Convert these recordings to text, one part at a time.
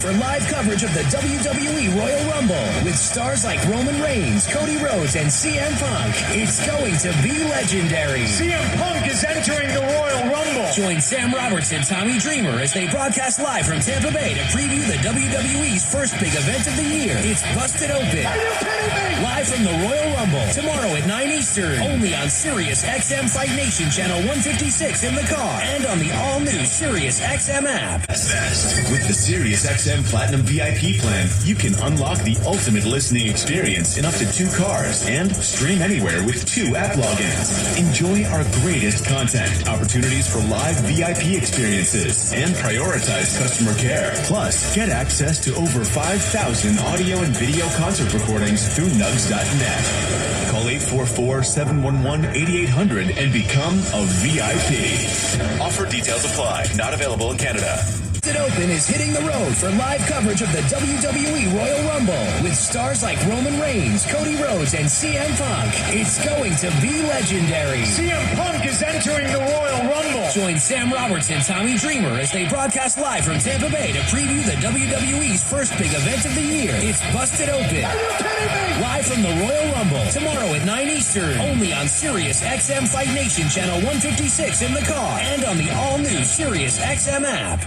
For live coverage of the WWE Royal Rumble with stars like Roman Reigns, Cody Rhodes, and CM Punk, it's going to be legendary. CM Punk is entering the Royal Rumble. Join Sam Roberts and Tommy Dreamer as they broadcast live from Tampa Bay to preview the WWE's first big event of the year. It's Busted Open. Are you kidding me? Live from the Royal Rumble tomorrow at 9 Eastern, only on Sirius XM Fight Nation Channel 156 in the car and on the all-new Sirius XM app. With the Sirius XM Platinum VIP plan, you can unlock the ultimate listening experience in up to 2 cars and stream anywhere with 2 app logins. Enjoy our greatest content, opportunities for live VIP experiences, and prioritize customer care. Plus, get access to over 5,000 audio and video concert recordings through nugs.net. Call 844-711-8800 and become a VIP. Offer details apply. Not available in Canada. Busted Open is hitting the road for live coverage of the WWE Royal Rumble with stars like Roman Reigns, Cody Rhodes, and CM Punk. It's going to be legendary. CM Punk is entering the Royal Rumble. Join Sam Roberts and Tommy Dreamer as they broadcast live from Tampa Bay to preview the WWE's first big event of the year. It's Busted Open. Are you kidding me? Live from the Royal Rumble tomorrow at 9 Eastern, only on Sirius XM Fight Nation Channel 156 in the car and on the all-new Sirius XM app.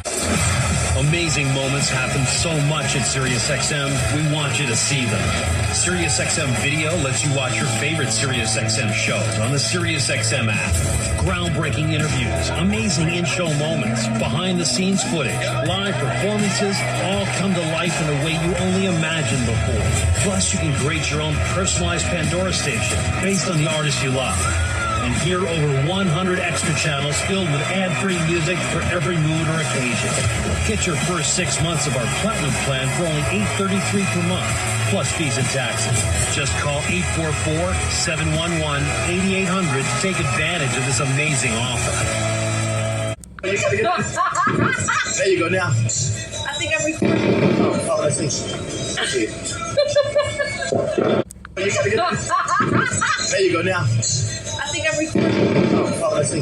Amazing moments happen so much at SiriusXM. We want you to see them. SiriusXM Video lets you watch your favorite SiriusXM shows on the SiriusXM app. Groundbreaking interviews, amazing in-show moments, behind-the-scenes footage, live performances, all come to life in a way you only imagined before. Plus, you can create your own personalized Pandora station based on the artist you love. And hear over 100 extra channels filled with ad-free music for every mood or occasion. Get your first 6 months of our Platinum plan for only $8.33 per month, plus fees and taxes. Just call 844-711-8800 to take advantage of this amazing offer. There you go now. I think I'm recording. Oh, let's see. There you go now. I think I'm recording. Oh, let's see.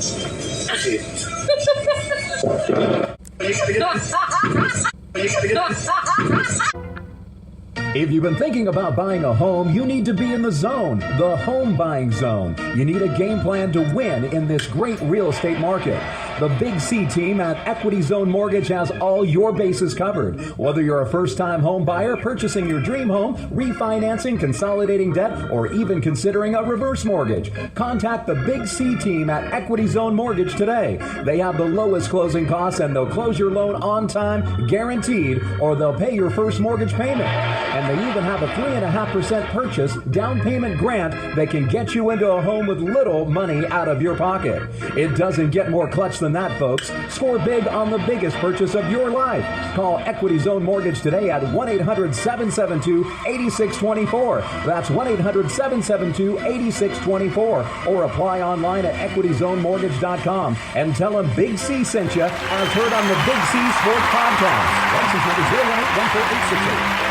If you've been thinking about buying a home, you need to be in the zone, the home buying zone. You need a game plan to win in this great real estate market. The Big C team at Equity Zone Mortgage has all your bases covered. Whether you're a first-time home buyer, purchasing your dream home, refinancing, consolidating debt, or even considering a reverse mortgage, contact the Big C team at Equity Zone Mortgage today. They have the lowest closing costs and they'll close your loan on time, guaranteed, or they'll pay your first mortgage payment. And they even have a 3.5% purchase down payment grant that can get you into a home with little money out of your pocket. It doesn't get more clutch than that, folks. Score big on the biggest purchase of your life. Call Equity Zone Mortgage today at 1-800-772-8624. That's 1-800-772-8624. Or apply online at equityzonemortgage.com and tell them Big C sent you as heard on the Big C Sports Podcast. License number 0184868.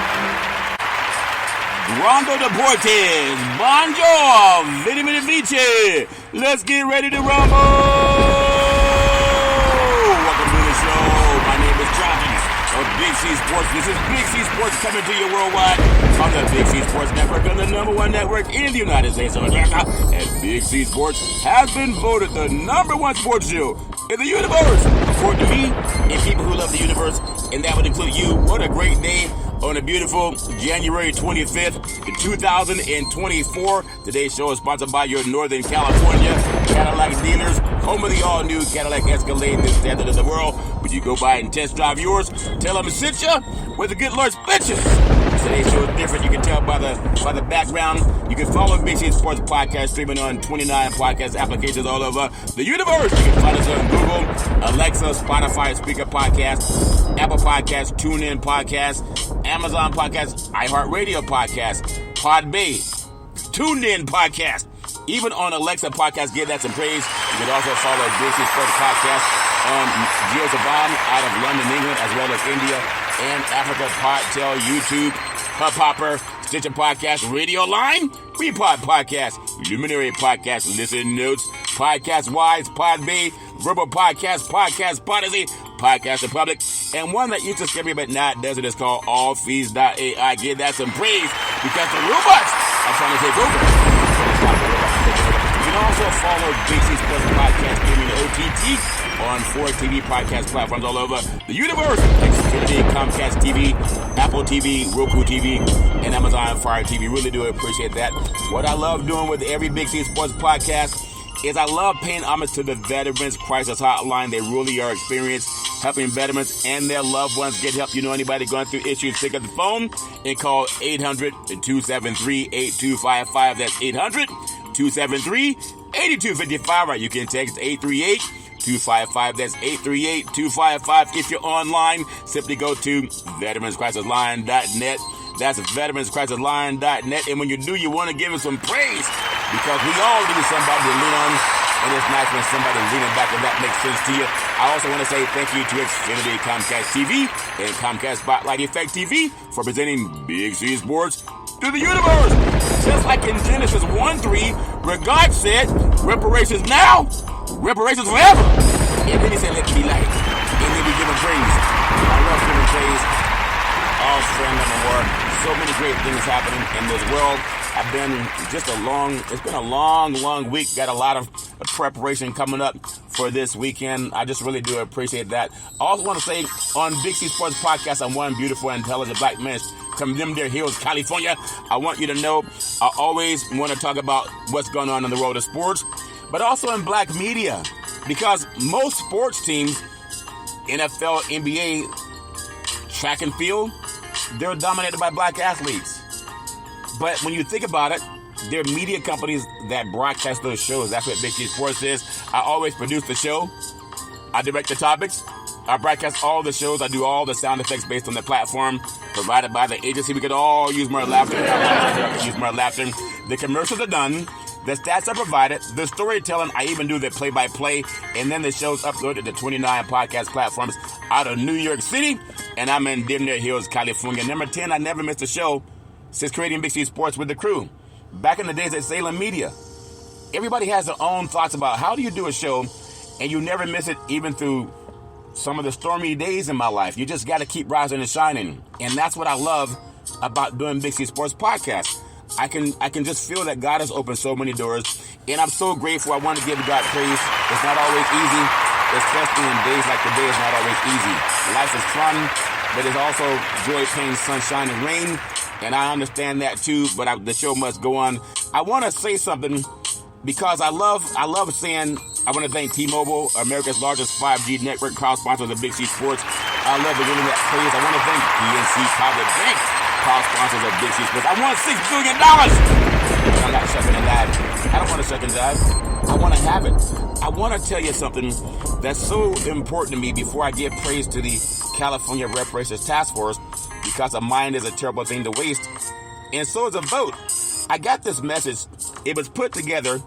Rondo Deportes, Bonjour, Vidi Vidi Vici. Let's get ready to rumble. Welcome to the show. My name is Travis of Big C Sports. This is Big C Sports coming to you worldwide on the Big C Sports Network, on the #1 network in the United States of America. And Big C Sports has been voted the #1 sports show in the universe, according to me and people who love the universe, and that would include you. What a great day on a beautiful January 25th, 2024. Today's show is sponsored by your Northern California Cadillac dealers, home of the all-new Cadillac Escalade, the standard of the world. When you go by and test drive yours, tell them to sit you where the good Lord's bitches. Today's show is different. You can tell by the background. You can follow Big C Sports Podcast streaming on 29 podcast applications all over the universe. You can find us on Google, Alexa, Spotify, Speaker Podcast, Apple Podcast, TuneIn Podcast, Amazon Podcast, iHeartRadio Podcast, Podbay, TuneIn Podcast, even on Alexa Podcast. Give that some praise. You can also follow Big C Sports Podcast on Geo Saban out of London, England, as well as India and Africa, Podtail, YouTube, Hub Hopper, Stitcher Podcast, Radio Line, Repod Podcast, Luminary Podcast, Listen Notes, Podcast Wise, Podbay, Verbal Podcast, Podcast Podyssey, Podcast Republic, And one that used to scare me but not does it is called allfees.ai. Give that some praise because the robots are trying to take over. You can also follow Big C Sports Podcast Gaming OTT on 4 TV podcast platforms all over the universe. Xfinity, Comcast TV, Apple TV, Roku TV, and Amazon Fire TV. Really do appreciate that. What I love doing with every Big C Sports Podcast is I love paying homage to the Veterans Crisis Hotline. They really are experienced helping veterans and their loved ones get help. You know anybody going through issues, pick up the phone and call 800-273-8255. That's 800-273-8255. Or you can text 838-255. That's 838-255. If you're online, simply go to veteranscrisisline.net. That's veteranscrisisline.net. And when you do, you want to give us some praise because we all need somebody to lean on. And it's nice when somebody's leaning back, and that makes sense to you. I also want to say thank you to Xfinity, Comcast TV, and Comcast Spotlight Effect TV for presenting Big C Sports to the universe. Just like in Genesis 1:3, where God said, reparations now, reparations forever. And then he said, let me be light. And then we give him praise. I love giving praise. All friend of the war. So many great things happening in this world. It's been a long week. Got a lot of preparation coming up for this weekend. I just really do appreciate that. I also want to say on Big C Sports Podcast, I'm one beautiful, intelligent black man from them there hills, California. I want you to know I always want to talk about what's going on in the world of sports, but also in black media, because most sports teams, NFL, NBA, track and field, they're dominated by black athletes. But when you think about it, there are media companies that broadcast those shows. That's what Big C Sports is. I always produce the show. I direct the topics. I broadcast all the shows. I do all the sound effects based on the platform provided by the agency. We could all use more laughter. Use more laughter. The commercials are done. The stats are provided. The storytelling, I even do the play-by-play. And then the show's uploaded to 29 podcast platforms out of New York City. And I'm in Denver Hills, California. Number 10, I never missed a show since creating Big C Sports with the crew. Back in the days at Salem Media, everybody has their own thoughts about how do you do a show and you never miss it even through some of the stormy days in my life. You just got to keep rising and shining. And that's what I love about doing Big C Sports Podcast. I can just feel that God has opened so many doors, and I'm so grateful. I want to give God praise. It's not always easy, especially in days like today. It's not always easy. Life is fun, but it's also joy, pain, sunshine, and rain. And I understand that too, but the show must go on. I want to say something because I love saying, I want to thank T-Mobile, America's largest 5G network, proud sponsor of the Big C Sports. I love the internet praise. I want to thank PNC Private Bank, proud sponsors of Big C Sports. I want $6 billion. I'm not shucking and diving. I don't want to shuck and dive. I want to have it. I want to tell you something that's so important to me before I give praise to the California Reparations Task Force, because a mind is a terrible thing to waste, and so is a vote. I got this message. It was put together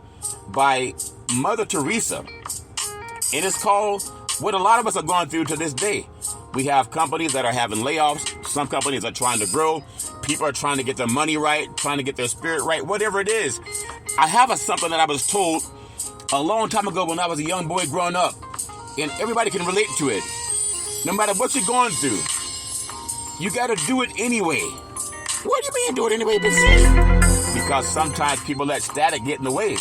by Mother Teresa, and it's called what a lot of us are going through to this day. We have companies that are having layoffs. Some companies are trying to grow. People are trying to get their money right, trying to get their spirit right, whatever it is. I have something that I was told a long time ago when I was a young boy growing up, and everybody can relate to it. No matter what you're going through, you got to do it anyway. What do you mean do it anyway, Big C? Because sometimes people let static get in the way.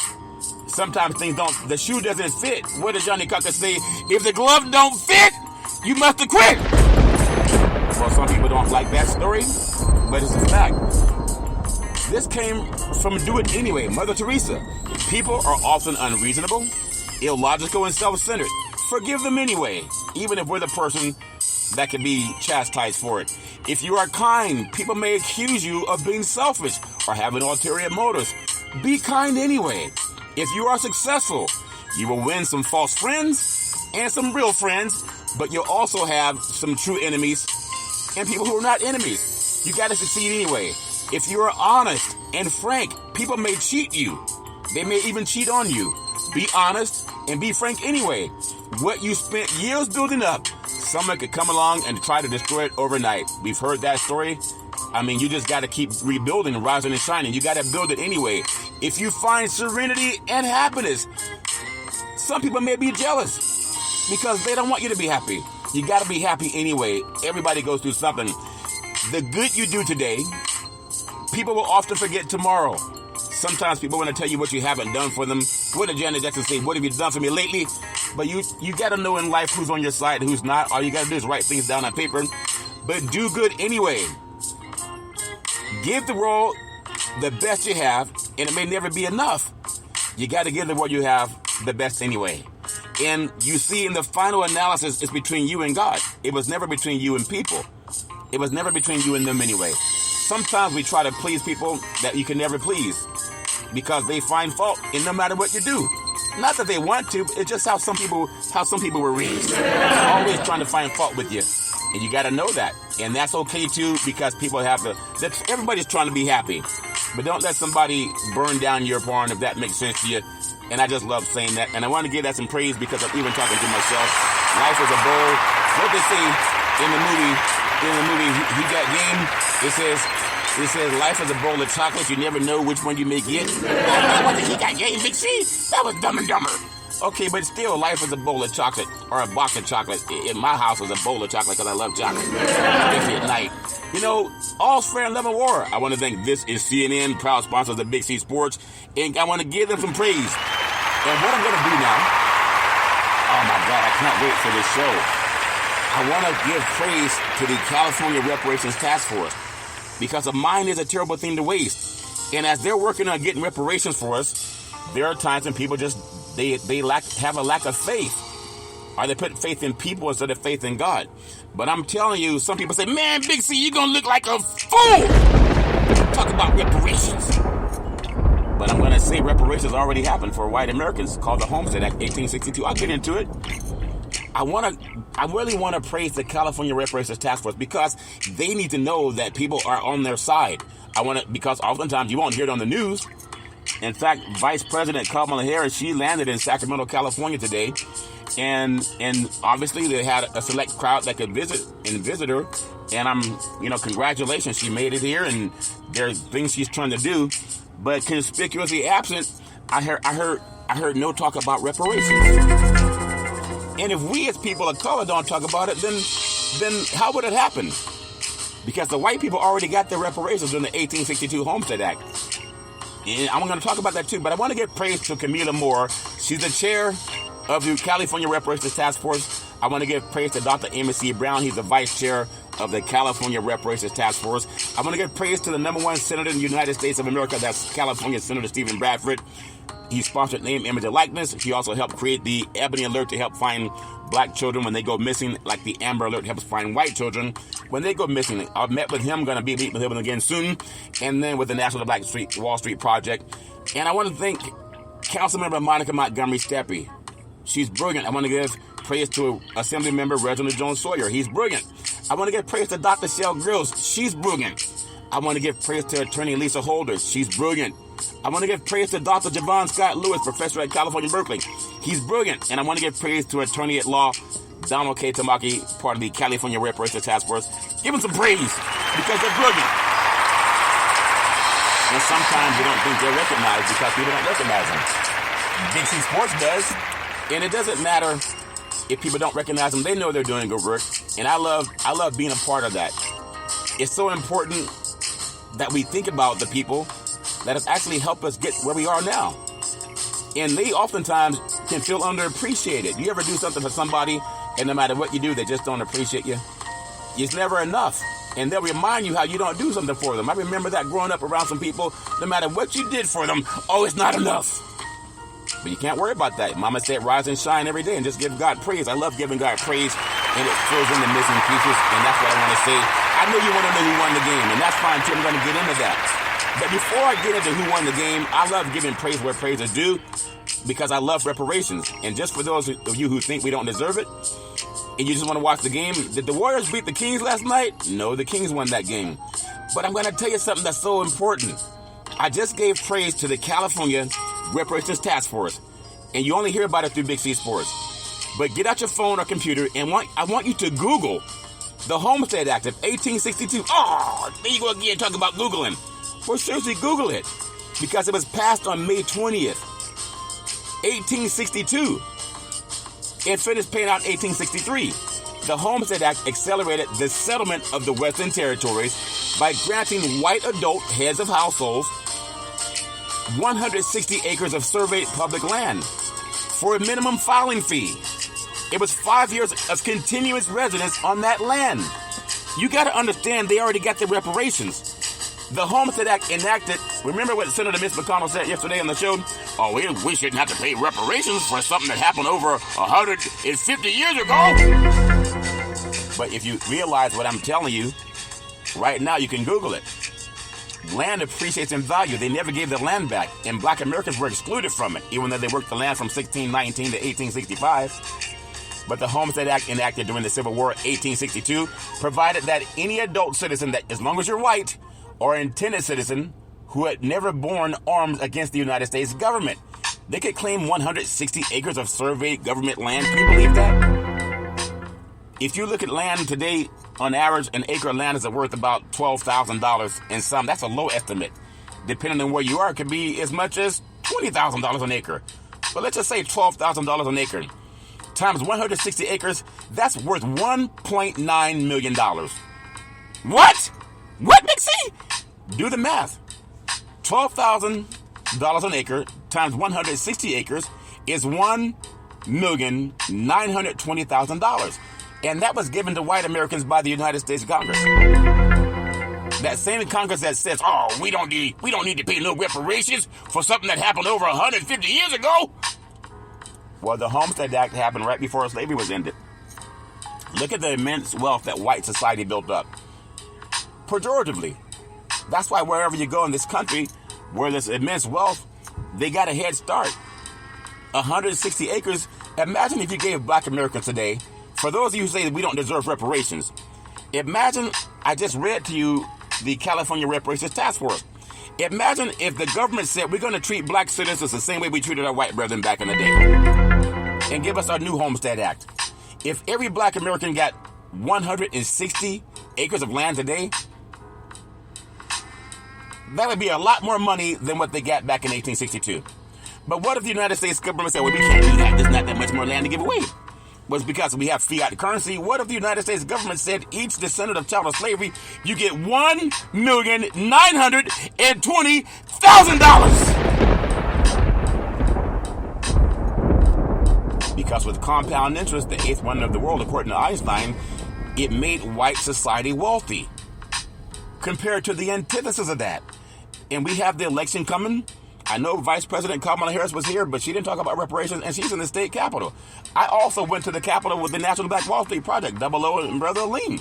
Sometimes things the shoe doesn't fit. What does Johnny Cocker say? If the glove don't fit, you must have quit. Well, some people don't like that story, but it's a fact. This came from do it anyway, Mother Teresa. People are often unreasonable, illogical, and self-centered. Forgive them anyway, even if we're the person that can be chastised for it. If you are kind, people may accuse you of being selfish or having ulterior motives. Be kind anyway. If you are successful, you will win some false friends and some real friends, but you'll also have some true enemies and people who are not enemies. You got to succeed anyway. If you are honest and frank, people may cheat you. They may even cheat on you. Be honest and be frank anyway. What you spent years building up, someone could come along and try to destroy it overnight. We've heard that story. I mean, you just got to keep rebuilding, rising and shining. You got to build it anyway. If you find serenity and happiness, some people may be jealous because they don't want you to be happy. You got to be happy anyway. Everybody goes through something. The good you do today, people will often forget tomorrow. Sometimes people want to tell you what you haven't done for them. What did Janet Jackson say? What have you done for me lately? But you got to know in life who's on your side and who's not. All you got to do is write things down on paper. But do good anyway. Give the world the best you have, and it may never be enough. You got to give the world you have the best anyway. And you see, in the final analysis, it's between you and God. It was never between you and people. It was never between you and them anyway. Sometimes we try to please people that you can never please because they find fault in no matter what you do. Not that they want to, it's just how some people were raised. Always trying to find fault with you. And you got to know that. And that's okay too, because people everybody's trying to be happy. But don't let somebody burn down your barn, if that makes sense to you. And I just love saying that. And I want to give that some praise because I'm even talking to myself. Life is a bowl. What they say in the movie, He Got Game, it says life is a bowl of chocolates. You never know which one you may get. That wasn't He Got Game, Big C. That was Dumb and Dumber. Okay, but still, life is a bowl of chocolate, or a box of chocolate. In my house, it was a bowl of chocolate because I love chocolate, especially at night. You know, all's fair in love and war. I want to thank This Is CNN, proud sponsors of Big C Sports, and I want to give them some praise. And what I'm going to do now, oh my God, I can't wait for this show. I want to give praise to the California Reparations Task Force, because a mind is a terrible thing to waste. And as they're working on getting reparations for us, there are times when people just have a lack of faith, or they put faith in people instead of faith in God. But I'm telling you, some people say, man, Big C, you're going to look like a fool. Talk about reparations. But I'm going to say reparations already happened for white Americans, called the Homestead Act 1862. I'll get into it. I really want to praise the California Reparations Task Force, because they need to know that people are on their side. Because oftentimes you won't hear it on the news. In fact, Vice President Kamala Harris, she landed in Sacramento, California today. And obviously they had a select crowd that could visit her. And congratulations, she made it here, and there are things she's trying to do. But conspicuously absent, I heard no talk about reparations. And if we as people of color don't talk about it, then how would it happen? Because the white people already got their reparations in the 1862 Homestead Act. And I'm going to talk about that too, but I want to give praise to Camila Moore. She's the chair of the California Reparations Task Force. I want to give praise to Dr. Amos C. Brown. He's the vice chair of the California Reparations Task Force. I want to give praise to the number one senator in the United States of America. That's California Senator Stephen Bradford. He sponsored Name, Image, and Likeness. He also helped create the Ebony Alert to help find black children when they go missing, like the Amber Alert helps find white children when they go missing. I've met with him, going to be meeting with him again soon, and then with the National Black Wall Street Project. And I want to thank Councilmember Monica Montgomery Steppe. She's brilliant. I want to give praise to Assemblymember Reginald Jones Sawyer. He's brilliant. I want to give praise to Dr. Shell Grills. She's brilliant. I want to give praise to Attorney Lisa Holder. She's brilliant. I want to give praise to Dr. Javon Scott Lewis, professor at California Berkeley. He's brilliant. And I want to give praise to Attorney at Law Donald K. Tamaki, part of the California Reparations Task Force. Give them some praise, because they're brilliant. And sometimes they don't think they're recognized because people don't recognize them. Big C Sports does. And it doesn't matter if people don't recognize them. They know they're doing good work. And I love being a part of that. It's so important that we think about the people that have actually helped us get where we are now. And they oftentimes can feel underappreciated. You ever do something for somebody, and no matter what you do, they just don't appreciate you? It's never enough. And they'll remind you how you don't do something for them. I remember that growing up around some people, no matter what you did for them, oh, it's not enough. But you can't worry about that. Mama said rise and shine every day and just give God praise. I love giving God praise, and it fills in the missing pieces, and that's what I want to say. I know you want to know who won the game, and that's fine too. I'm going to get into that. But before I get into who won the game, I love giving praise where praise is due, because I love reparations. And just for those of you who think we don't deserve it, and you just want to watch the game, did the Warriors beat the Kings last night? No, the Kings won that game. But I'm going to tell you something that's so important. I just gave praise to the California Reparations Task Force, and you only hear about it through Big C Sports. But get out your phone or computer, and I want you to Google the Homestead Act of 1862. Oh, there you go again, talking about Googling. Well, seriously, Google it, because it was passed on May 20th, 1862. It finished paying out in 1863. The Homestead Act accelerated the settlement of the Western Territories by granting white adult heads of households 160 acres of surveyed public land for a minimum filing fee. It was 5 years of continuous residence on that land. You got to understand, they already got the reparations. The Homestead Act enacted, remember what Senator Mitch McConnell said yesterday on the show? Oh, we shouldn't have to pay reparations for something that happened over 150 years ago. But if you realize what I'm telling you, right now you can Google it. Land appreciates in value. They never gave the land back, and black Americans were excluded from it, even though they worked the land from 1619 to 1865. But the Homestead Act, enacted during the Civil War, 1862, provided that any adult citizen, that as long as you're white, or intended citizen who had never borne arms against the United States government, they could claim 160 acres of surveyed government land. Can you believe that? If you look at land today, on average, an acre of land is worth about $12,000 and some. That's a low estimate. Depending on where you are, it could be as much as $20,000 an acre. But let's just say $12,000 an acre times 160 acres, that's worth $1.9 million. What? What, Big C? Do the math. $12,000 an acre times 160 acres is $1,920,000. And that was given to white Americans by the United States Congress. That same Congress that says, oh, we don't need to pay no reparations for something that happened over 150 years ago. Well, the Homestead Act happened right before slavery was ended. Look at the immense wealth that white society built up. Pejoratively. That's why wherever you go in this country, where there's immense wealth, they got a head start. 160 acres. Imagine if you gave black Americans today, for those of you who say that we don't deserve reparations, imagine, I just read to you the California Reparations Task Force. Imagine if the government said we're going to treat black citizens the same way we treated our white brethren back in the day, and give us our new Homestead Act. If every black American got 160 acres of land today, that would be a lot more money than what they got back in 1862. But what if the United States government said, well, we can't do that, there's not that much more land to give away? Well, it's because we have fiat currency. What if the United States government said each descendant of child of slavery, you get $1,920,000? Because with compound interest, the eighth wonder of the world, according to Einstein, it made white society wealthy. Compared to the antithesis of that. And we have the election coming. I know Vice President Kamala Harris was here, but she didn't talk about reparations, and she's in the state capitol. I also went to the capitol with the National Black Wall Street Project, Double O and Brother Lean,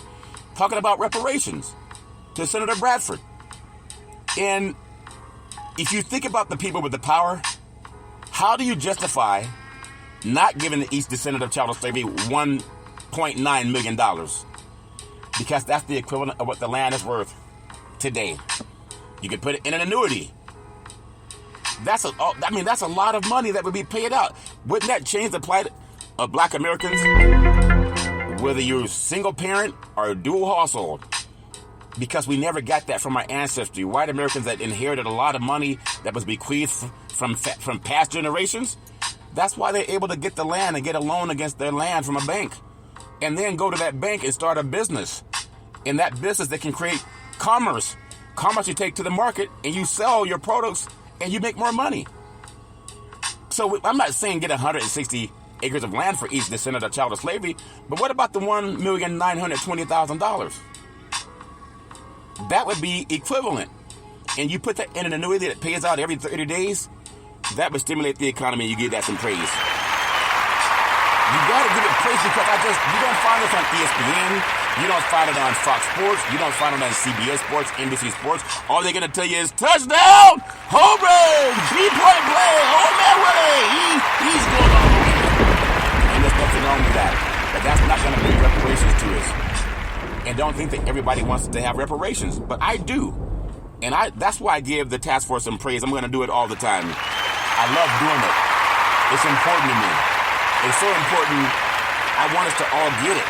talking about reparations to Senator Bradford. And if you think about the people with the power, how do you justify not giving each descendant of child of slavery $1.9 million? Because that's the equivalent of what the land is worth today. You could put it in an annuity. That's a lot of money that would be paid out. Wouldn't that change the plight of black Americans? Whether you're single parent or dual household. Because we never got that from our ancestry. White Americans that inherited a lot of money that was bequeathed from past generations. That's why they're able to get the land and get a loan against their land from a bank. And then go to that bank and start a business. In that business, they can create commerce. Commerce you take to the market and you sell your products and you make more money. So I'm not saying get 160 acres of land for each descendant of child of slavery, but what about the $1,920,000? That would be equivalent. And you put that in an annuity that pays out every 30 days, that would stimulate the economy and you give that some praise. You gotta give it praise because you don't find this on ESPN, you don't find it on Fox Sports, you don't find it on CBS Sports, NBC Sports. All they're gonna tell you is touchdown, home run, 3-point play, oh man, Willie, he's going on the way. And there's nothing wrong with that. But that's not gonna bring reparations to us. And don't think that everybody wants to have reparations, but I do. And that's why I give the task force some praise. I'm gonna do it all the time. I love doing it. It's important to me. It's so important, I want us to all get it.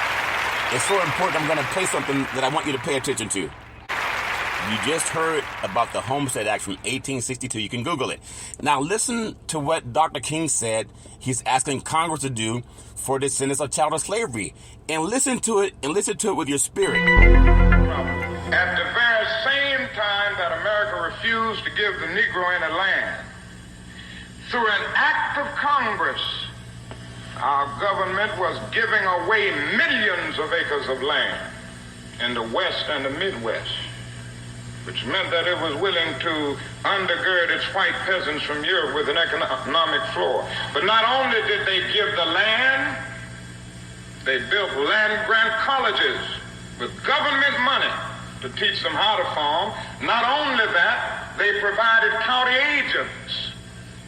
It's so important, I'm going to play something that I want you to pay attention to. You just heard about the Homestead Act from 1862. You can Google it. Now listen to what Dr. King said he's asking Congress to do for descendants of chattel slavery. And listen to it with your spirit. At the very same time that America refused to give the Negro any land, through an act of Congress, our government was giving away millions of acres of land in the West and the Midwest, which meant that it was willing to undergird its white peasants from Europe with an economic floor. But not only did they give the land, they built land-grant colleges with government money to teach them how to farm. Not only that, they provided county agents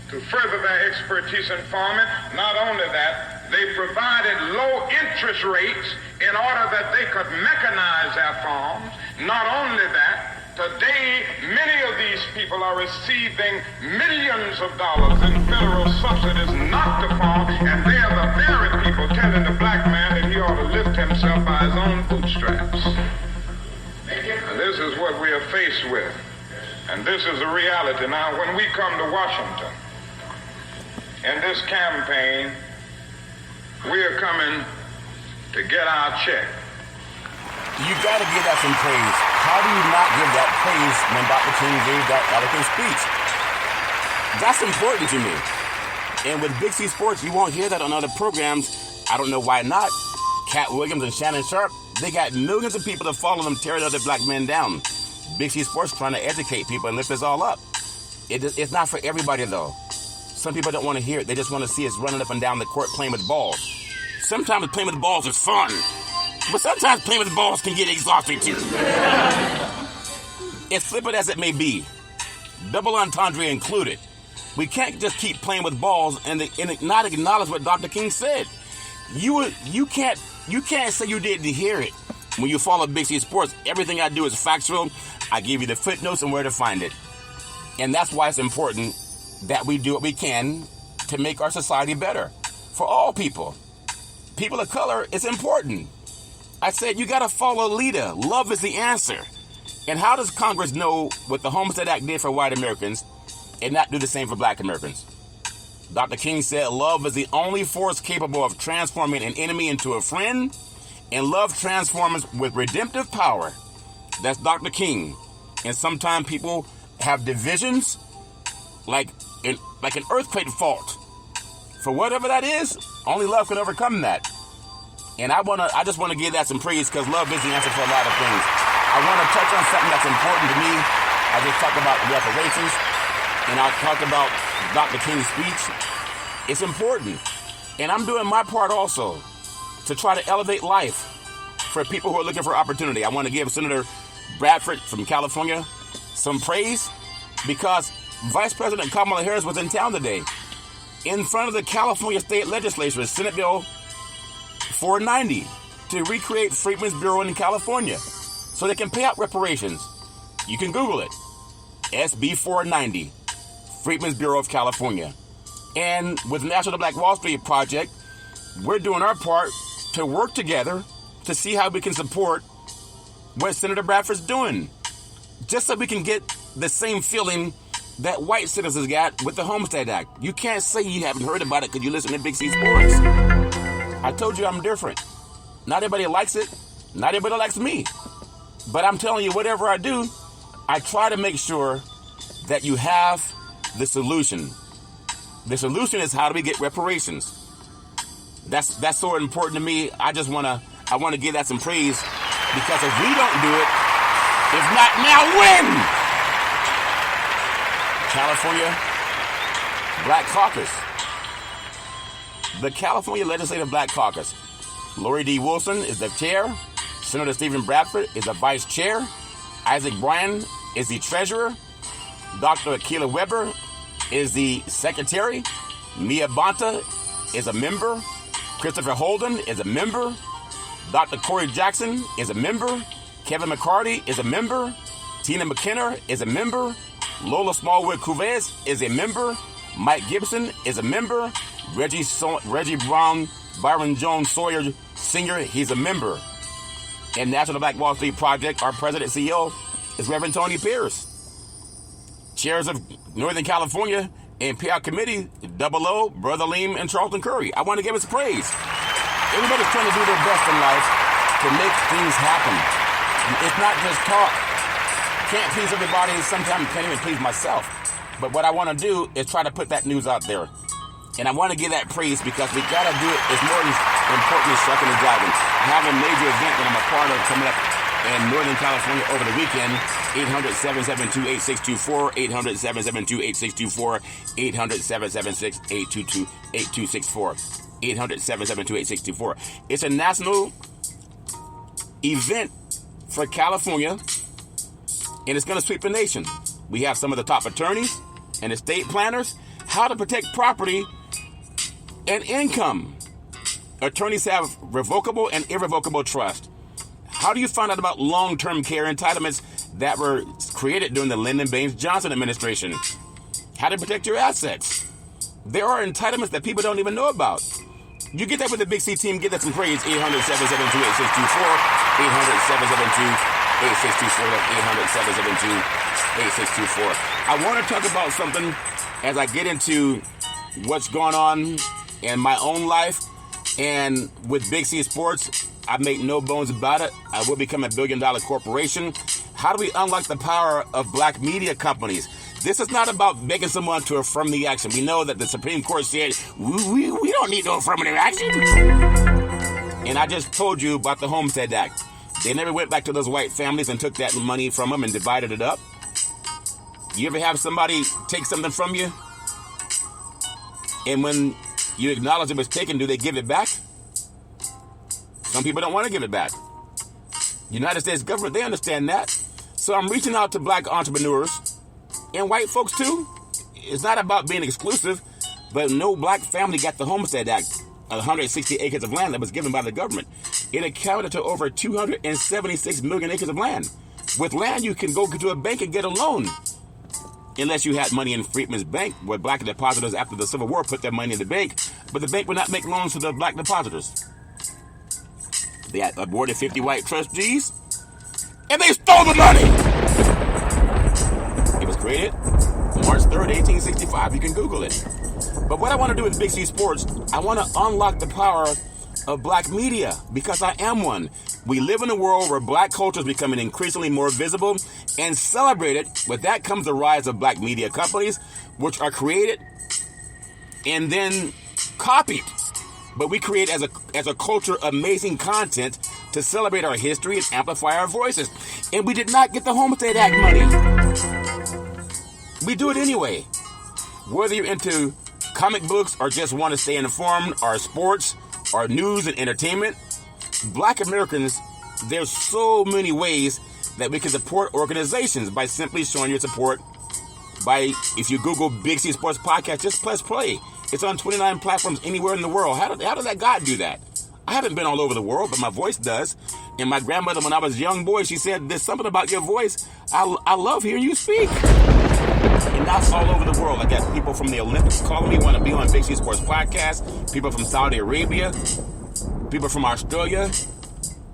to further their expertise in farming. Not only that, they provided low interest rates in order that they could mechanize their farms. Not only that, today many of these people are receiving millions of dollars in federal subsidies not to farm, and they are the very people telling the black man that he ought to lift himself by his own bootstraps. And this is what we are faced with. And this is the reality. Now, when we come to Washington, in this campaign, we are coming to get our check. You got to give that some praise. How do you not give that praise when Dr. King gave that eloquent speech? That's important to me. And with Big C Sports, you won't hear that on other programs. I don't know why not. Cat Williams and Shannon Sharp, they got millions of people that follow them, tearing other black men down. Big C Sports trying to educate people and lift us all up. It's not for everybody, though. Some people don't want to hear it. They just want to see us running up and down the court playing with balls. Sometimes playing with balls is fun, but sometimes playing with balls can get exhausting too. As flippant as it may be, double entendre included, we can't just keep playing with balls and not acknowledge what Dr. King said. You can't say you didn't hear it. When you follow Big C Sports, everything I do is factual. I give you the footnotes and where to find it. And that's why it's important that we do what we can to make our society better for all people. People of color, it's important. I said you got to follow a leader. Love is the answer. And how does Congress know what the Homestead Act did for white Americans and not do the same for black Americans? Dr. King said love is the only force capable of transforming an enemy into a friend, and love transforms with redemptive power. That's Dr. King. And sometimes people have divisions like an earthquake fault. For whatever that is, only love can overcome that. And I just want to give that some praise, because love is the answer for a lot of things. I want to touch on something that's important to me. I just talked about reparations, and I talked about Dr. King's speech. It's important. And I'm doing my part also to try to elevate life for people who are looking for opportunity. I want to give Senator Bradford from California some praise, because Vice President Kamala Harris was in town today in front of the California State Legislature, Senate Bill 490, to recreate Freedmen's Bureau in California so they can pay out reparations. You can Google it. SB 490, Freedmen's Bureau of California. And with National Black Wall Street Project, we're doing our part to work together to see how we can support what Senator Bradford's doing, just so we can get the same feeling that white citizens got with the Homestead Act. You can't say you haven't heard about it because you listen to Big C Sports. I told you I'm different. Not everybody likes it. Not everybody likes me. But I'm telling you, whatever I do, I try to make sure that you have the solution. The solution is, how do we get reparations? That's so important to me. I want to give that some praise, because if we don't do it, if not now, when? California Black Caucus. The California Legislative Black Caucus. Lori D. Wilson is the chair. Senator Stephen Bradford is the vice chair. Isaac Bryan is the treasurer. Dr. Akilah Weber is the secretary. Mia Bonta is a member. Christopher Holden is a member. Dr. Corey Jackson is a member. Kevin McCarty is a member. Tina McKenna is a member. Lola Smallwood Cuvez is a member. Mike Gibson is a member. Reggie Brown, Byron Jones Sawyer Sr., he's a member. And National Black Wall Street Project, our president CEO, is Reverend Tony Pierce. chairs of Northern California and payout committee, Double O, Brother Leem, and Charlton Curry. I want to give us praise. Everybody's trying to do their best in life to make things happen. It's not just talk. Can't please everybody. Sometimes can't even please myself. But what I want to do is try to put that news out there. And I want to give that praise because we got to do it. It's more important than trucking and driving. I have a major event that I'm a part of coming up in Northern California over the weekend. 800-772-8624, 800-772-8624, 800-776-8264, 800-772-8624. It's a national event for California, and it's going to sweep the nation. We have some of the top attorneys and estate planners, how to protect property and income. Attorneys have revocable and irrevocable trust. How do you find out about long-term care entitlements that were created during the Lyndon Baines Johnson administration? How to protect your assets. There are entitlements that people don't even know about. You get that with the Big C team. Get that some praise. 800-772-8624. 800-772-8624. 800-772-8624. I want to talk about something as I get into what's going on in my own life and with Big C Sports. I make no bones about it. I will become a billion-dollar corporation. How do we unlock the power of black media companies? This is not about begging someone to affirm the action. We know that the Supreme Court said, we don't need no affirmative action. And I just told you about the Homestead Act. They never went back to those white families and took that money from them and divided it up. You ever have somebody take something from you? And when you acknowledge it was taken, do they give it back? Some people don't want to give it back. United States government, they understand that. So I'm reaching out to black entrepreneurs and white folks too. It's not about being exclusive, but no black family got the Homestead Act, 160 acres of land that was given by the government. It accounted to over 276 million acres of land. With land, you can go to a bank and get a loan. Unless you had money in Freedman's Bank, where black depositors after the Civil War put their money in the bank, but the bank would not make loans to the black depositors. They had aborted 50 white trustees, and they stole the money. It was created March 3rd, 1865. You can Google it. But what I want to do with Big C Sports, I want to unlock the power of black media, because I am one. We live in a world where black culture is becoming increasingly more visible and celebrated. With that comes the rise of black media companies, which are created and then copied. But we create as a culture amazing content to celebrate our history and amplify our voices. And we did not get the Homestead Act money. We do it anyway. Whether you're into comic books or just want to stay informed, or sports, or news and entertainment, black Americans, there's so many ways that we can support organizations by simply showing your support by, if you Google Big C Sports Podcast, just press play. It's on 29 platforms anywhere in the world. How did that God do that? I haven't been all over the world, but my voice does. And my grandmother, when I was a young boy, she said, there's something about your voice. I love hearing you speak. And that's all over the world. I got people from the Olympics calling me, want to be on Big C Sports Podcast. People from Saudi Arabia. People from Australia.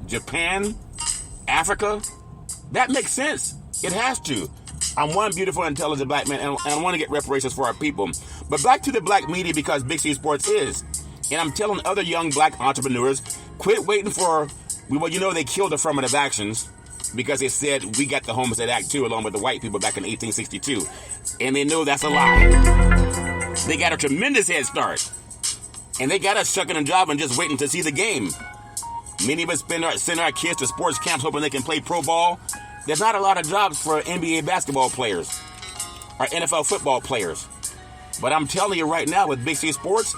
Japan. Africa. That makes sense. It has to. I'm one beautiful, intelligent black man, and I want to get reparations for our people. But back to the black media, because Big C Sports is. And I'm telling other young black entrepreneurs, quit waiting for, well, you know, they killed affirmative actions because they said we got the Homestead Act too, along with the white people back in 1862. And they know that's a lie. They got a tremendous head start. And they got us shucking and jiving just waiting to see the game. Many of us send our kids to sports camps hoping they can play pro ball. There's not a lot of jobs for NBA basketball players or NFL football players. But I'm telling you right now, with Big C Sports,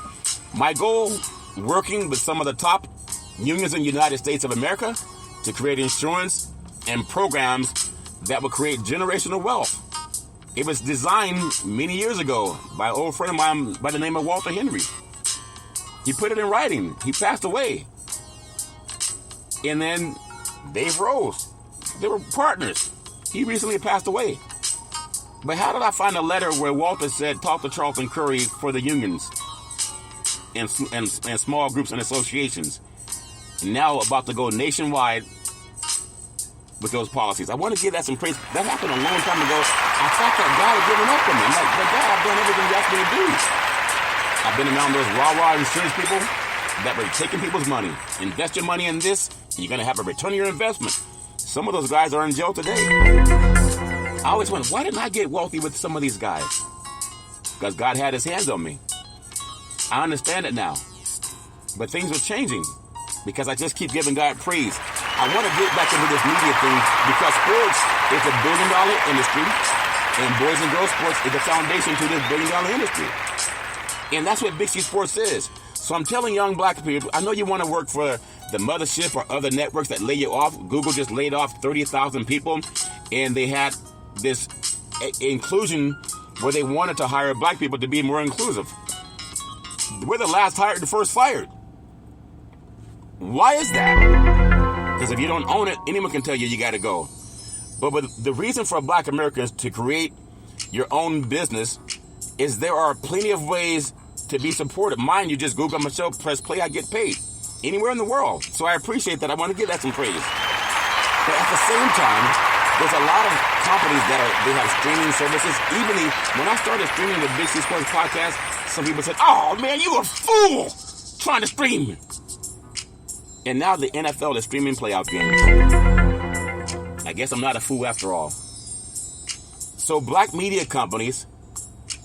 my goal, working with some of the top unions in the United States of America to create insurance and programs that will create generational wealth. It was designed many years ago by an old friend of mine by the name of Walter Henry. He put it in writing. He passed away. And then Dave Rose. They were partners. He recently passed away. But how did I find a letter where Walter said, talk to Charlton Curry for the unions and small groups and associations? And now about to go nationwide with those policies. I want to give that some praise. That happened a long time ago. I thought that guy had given up on me. I'm like, but God, I've done everything you asked me to do. I've been around those rah-rah insurance people that were taking people's money. Invest your money in this, and you're going to have a return on your investment. Some of those guys are in jail today. I always wonder, why didn't I get wealthy with some of these guys? Because God had his hands on me. I understand it now. But things are changing because I just keep giving God praise. I want to get back into this media thing because sports is a $1 billion industry, and boys and girls sports is the foundation to this $1 billion industry. And that's what Big C Sports is. So I'm telling young black people, I know you want to work for the mothership or other networks that lay you off. Google just laid off 30,000 people, and they had this inclusion where they wanted to hire black people to be more inclusive. We're the last hired, the first fired. Why is that? Because if you don't own it, anyone can tell you got to go. But the reason for black Americans to create your own business is there are plenty of ways to be supported. Mind you, just Google myself, press play, I get paid. Anywhere in the world. So I appreciate that. I want to give that some praise. But at the same time, there's a lot of companies that they have streaming services. Even when I started streaming the Big C Sports podcast, some people said, "Oh man, you a fool trying to stream." And now the NFL is streaming playoff games. I guess I'm not a fool after all. So black media companies,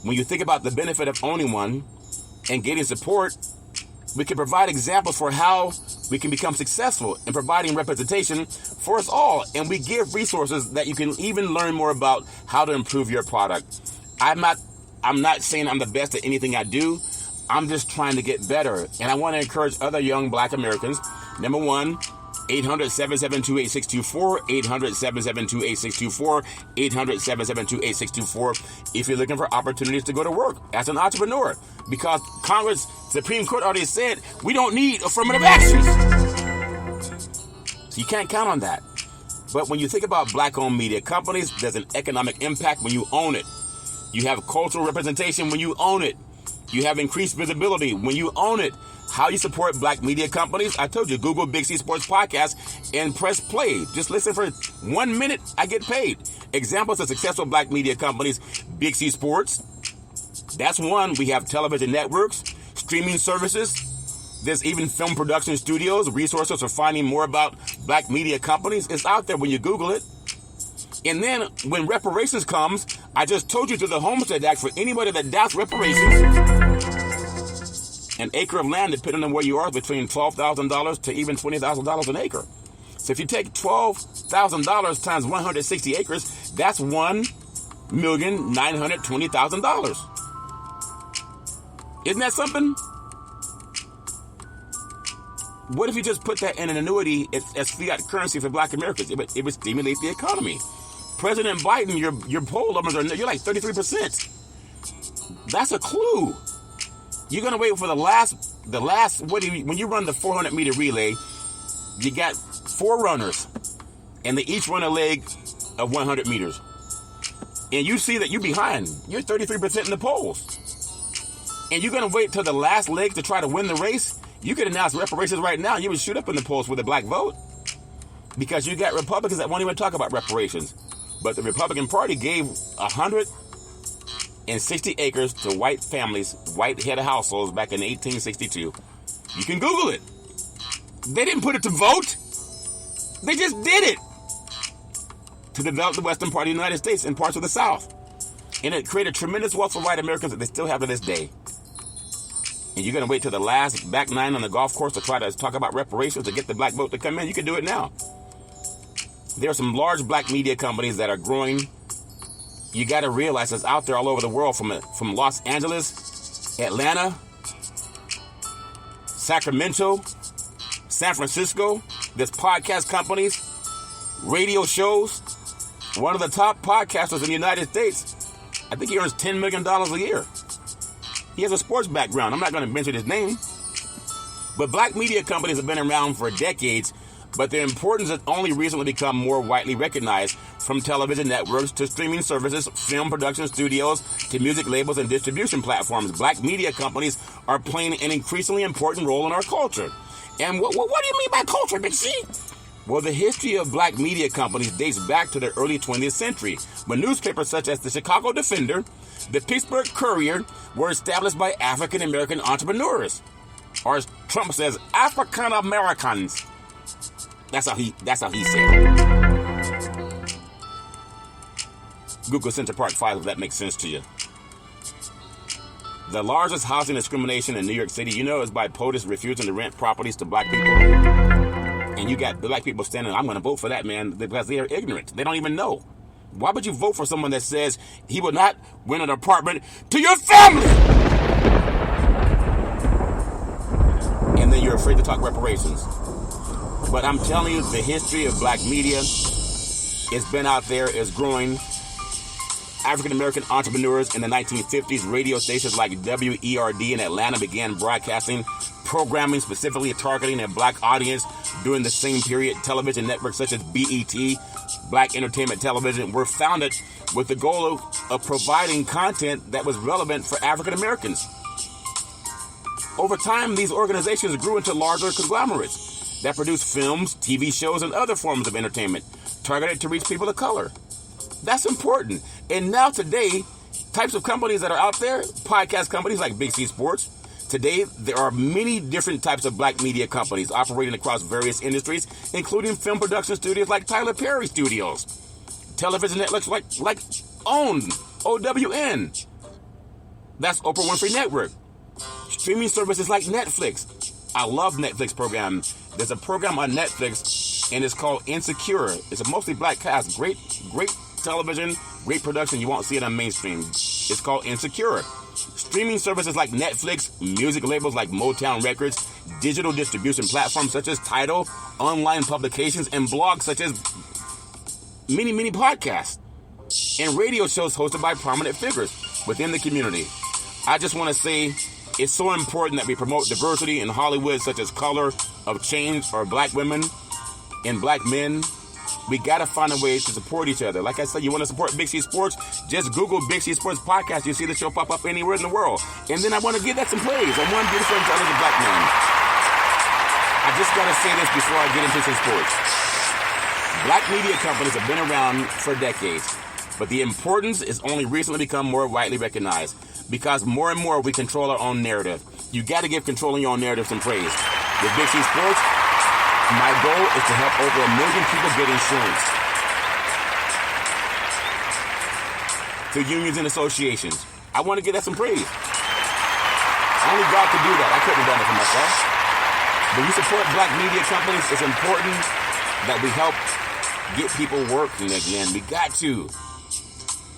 when you think about the benefit of owning one and getting support, we can provide examples for how we can become successful in providing representation for us all. And we give resources that you can even learn more about how to improve your product. I'm not saying I'm the best at anything I do. I'm just trying to get better. And I want to encourage other young black Americans. Number one, 800-772-8624, 800-772-8624, 800-772-8624, if you're looking for opportunities to go to work as an entrepreneur. Because Congress, Supreme Court already said we don't need affirmative action. So you can't count on that. But when you think about black-owned media companies, there's an economic impact when you own it. You have cultural representation when you own it. You have increased visibility when you own it. How you support black media companies? I told you, Google Big C Sports Podcast and press play. Just listen for 1 minute, I get paid. Examples of successful black media companies: Big C Sports. That's one. We have television networks, streaming services. There's even film production studios. Resources for finding more about black media companies. It's out there when you Google it. And then when reparations comes, I just told you through the Homestead Act, for anybody that doubts reparations, an acre of land, depending on where you are, between $12,000 to even $20,000 an acre. So if you take $12,000 times 160 acres, that's $1,920,000. Isn't that something? What if you just put that in an annuity as fiat currency for black Americans? It would stimulate the economy. President Biden, your poll numbers you're like 33%. That's a clue. You're gonna wait for the last. When you run the 400-meter relay, you got 4 runners, and they each run a leg of 100 meters, and you see that you're behind. You're 33% in the polls, and you're gonna wait till the last leg to try to win the race. You could announce reparations right now. You would shoot up in the polls with a black vote, because you got Republicans that won't even talk about reparations. But the Republican Party gave 160 acres to white families, white head of households back in 1862. You can Google it. They didn't put it to vote. They just did it to develop the western part of the United States and parts of the South. And it created tremendous wealth for white Americans that they still have to this day. And you're going to wait till the last back nine on the golf course to try to talk about reparations to get the black vote to come in? You can do it now. There are some large black media companies that are growing. You got to realize it's out there all over the world, from Los Angeles, Atlanta, Sacramento, San Francisco. There's podcast companies, radio shows. One of the top podcasters in the United States, I think he earns $10 million a year. He has a sports background. I'm not going to mention his name. But black media companies have been around for decades, but their importance has only recently become more widely recognized, from television networks to streaming services, film production studios, to music labels and distribution platforms. Black media companies are playing an increasingly important role in our culture. And what do you mean by culture, Big C? Well, the history of black media companies dates back to the early 20th century, when newspapers such as the Chicago Defender, the Pittsburgh Courier were established by African American entrepreneurs, or as Trump says, African Americans. That's how he said it. Google Central Park 5 if that makes sense to you. The largest housing discrimination in New York City, is by POTUS refusing to rent properties to black people. And you got black people standing, I'm going to vote for that man, because they are ignorant. They don't even know. Why would you vote for someone that says he will not rent an apartment to your family? And then you're afraid to talk reparations. But I'm telling you, the history of black media, it's been out there, it's growing. African-American entrepreneurs in the 1950s, radio stations like WERD in Atlanta began broadcasting programming specifically targeting a black audience. During the same period, television networks such as BET, Black Entertainment Television, were founded with the goal of providing content that was relevant for African-Americans. Over time, these organizations grew into larger conglomerates that produced films, TV shows, and other forms of entertainment targeted to reach people of color. That's important. And now today, types of companies that are out there, podcast companies like Big C Sports, today there are many different types of black media companies operating across various industries, including film production studios like Tyler Perry Studios, television networks like OWN, that's Oprah Winfrey Network, streaming services like Netflix. I love Netflix program. There's a program on Netflix and it's called Insecure. It's a mostly black cast, great television, great production. You won't see it on mainstream. It's called Insecure. Streaming services like Netflix, music labels like Motown Records, digital distribution platforms such as Tidal, online publications, and blogs such as many podcasts, and radio shows hosted by prominent figures within the community. I just want to say it's so important that we promote diversity in Hollywood, such as color of change or black women and black men. We got to find a way to support each other. Like I said, you want to support Big C Sports? Just Google Big C Sports Podcast. You see the show pop up anywhere in the world. And then I want to give that some praise on one beautiful, intelligent black man. I just got to say this before I get into some sports. Black media companies have been around for decades, but the importance is only recently become more widely recognized because more and more we control our own narrative. You got to give controlling your own narrative some praise. With Big C Sports, my goal is to help over 1 million people get insurance through unions and associations. I want to give that some praise. Only God could do that. I couldn't have done it for myself. When you support black media companies, it's important that we help get people working again. We got to.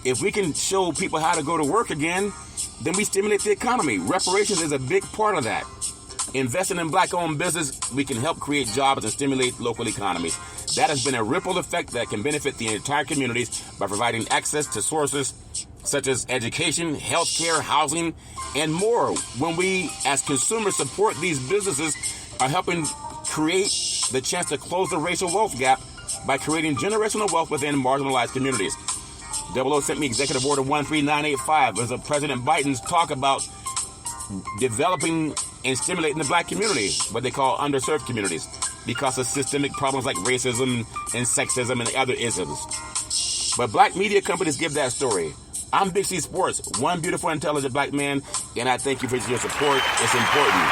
If we can show people how to go to work again, then we stimulate the economy. Reparations is a big part of that. Investing in black-owned business, we can help create jobs and stimulate local economies. That has been a ripple effect that can benefit the entire communities by providing access to sources such as education, healthcare, housing, and more. When we, as consumers, support these businesses, are helping create the chance to close the racial wealth gap by creating generational wealth within marginalized communities. 00 sent me Executive Order 13985. There's a President Biden's talk about developing and stimulating the black community, what they call underserved communities, because of systemic problems like racism and sexism and other isms. But black media companies give that story. I'm Big C Sports, one beautiful, intelligent black man, and I thank you for your support. It's important.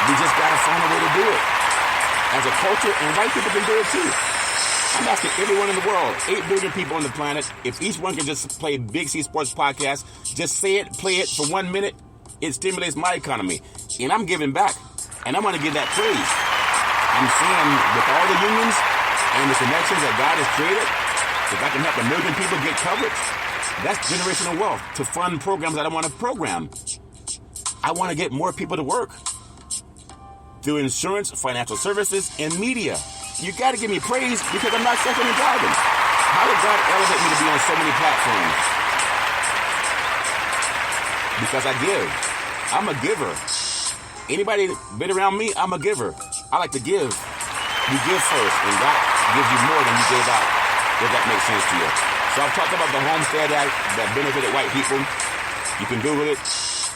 We just got to find a way to do it. As a culture, and white people can do it too. I'm asking everyone in the world, 8 billion people on the planet, if each one can just play Big C Sports Podcast, just say it, play it for 1 minute, it stimulates my economy. And I'm giving back. And I want to give that praise. I'm saying with all the unions and the connections that God has created, if I can help 1 million people get coverage, that's generational wealth to fund programs that I want to program. I want to get more people to work through insurance, financial services, and media. You got to give me praise because I'm not second in driving. How did God elevate me to be on so many platforms? Because I give. I'm a giver. Anybody been around me? I'm a giver. I like to give. You give first, and God gives you more than you gave out, if that makes sense to you. So I've talked about the Homestead Act that benefited white people. You can Google it,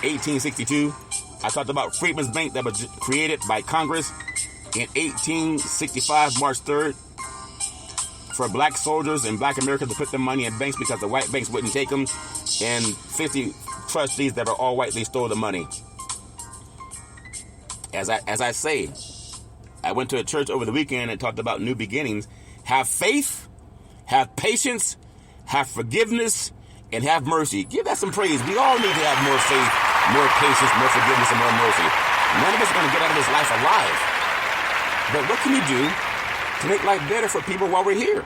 1862. I talked about Freedmen's Bank that was created by Congress in 1865, March 3rd, for black soldiers and black Americans to put their money in banks because the white banks wouldn't take them, and 50 trustees that are all white, they stole the money. As I say, I went to a church over the weekend and talked about new beginnings. Have faith, have patience, have forgiveness, and have mercy. Give that some praise. We all need to have more faith, more patience, more forgiveness, and more mercy. None of us are going to get out of this life alive. But what can you do to make life better for people while we're here?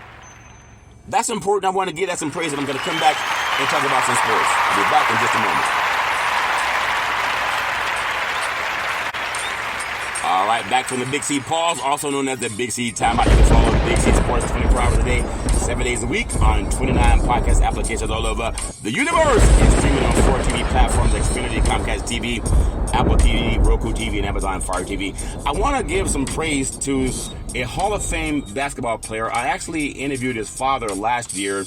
That's important. I want to give that some praise, and I'm going to come back and talk about some sports. I'll be back in just a moment. All right, back from the Big C Pause, also known as the Big C Timeout. You can follow Big C Sports 24 hours a day, 7 days a week on 29 podcast applications all over the universe, and streaming on 4 TV platforms: Xfinity, Comcast TV, Apple TV, Roku TV, and Amazon Fire TV. I want to give some praise to a Hall of Fame basketball player. I actually interviewed his father last year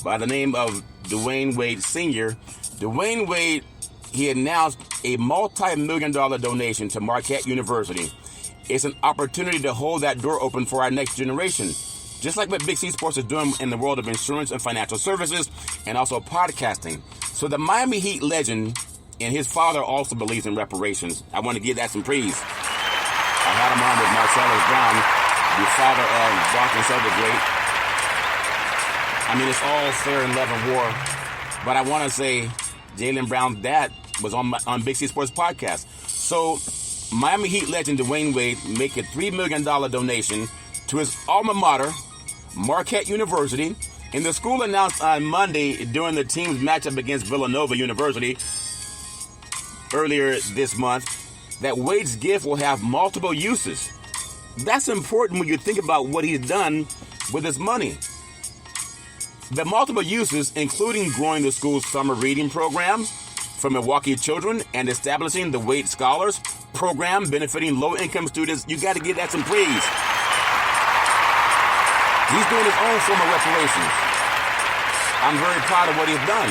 by the name of Dwayne Wade Sr. Dwayne Wade, he announced a multi-million-dollar donation to Marquette University. It's an opportunity to hold that door open for our next generation. Just like what Big C Sports is doing in the world of insurance and financial services, and also podcasting. So the Miami Heat legend and his father also believes in reparations. I want to give that some praise. I had him on with Marcellus Brown, the father of Boston Celtics great. I mean, it's all fair in love and war. But I want to say Jaylen Brown's dad was on Big C Sports podcast. So Miami Heat legend Dwayne Wade make a $3 million donation to his alma mater, Marquette University. And the school announced on Monday during the team's matchup against Villanova University earlier this month that Wade's gift will have multiple uses. That's important when you think about what he's done with his money. The multiple uses, including growing the school's summer reading programs for Milwaukee children and establishing the Wade Scholars program benefiting low-income students. You got to give that some praise. He's doing his own form of reparations. I'm very proud of what he's done.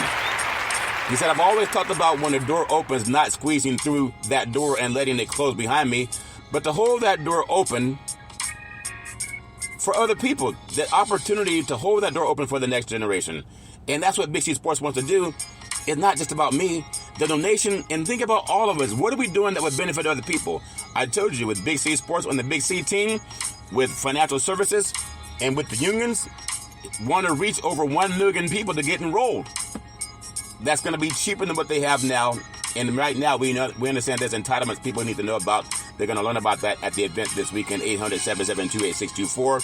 He said, I've always talked about when the door opens, not squeezing through that door and letting it close behind me, but to hold that door open for other people, the opportunity to hold that door open for the next generation. And that's what Big C Sports wants to do. It's not just about me, the donation, and think about all of us. What are we doing that would benefit other people? I told you, with Big C Sports on the Big C team, with financial services, and with the unions, want to reach over 1 million people to get enrolled. That's going to be cheaper than what they have now. And right now, we understand there's entitlements people need to know about. They're going to learn about that at the event this weekend, 800-772-8624,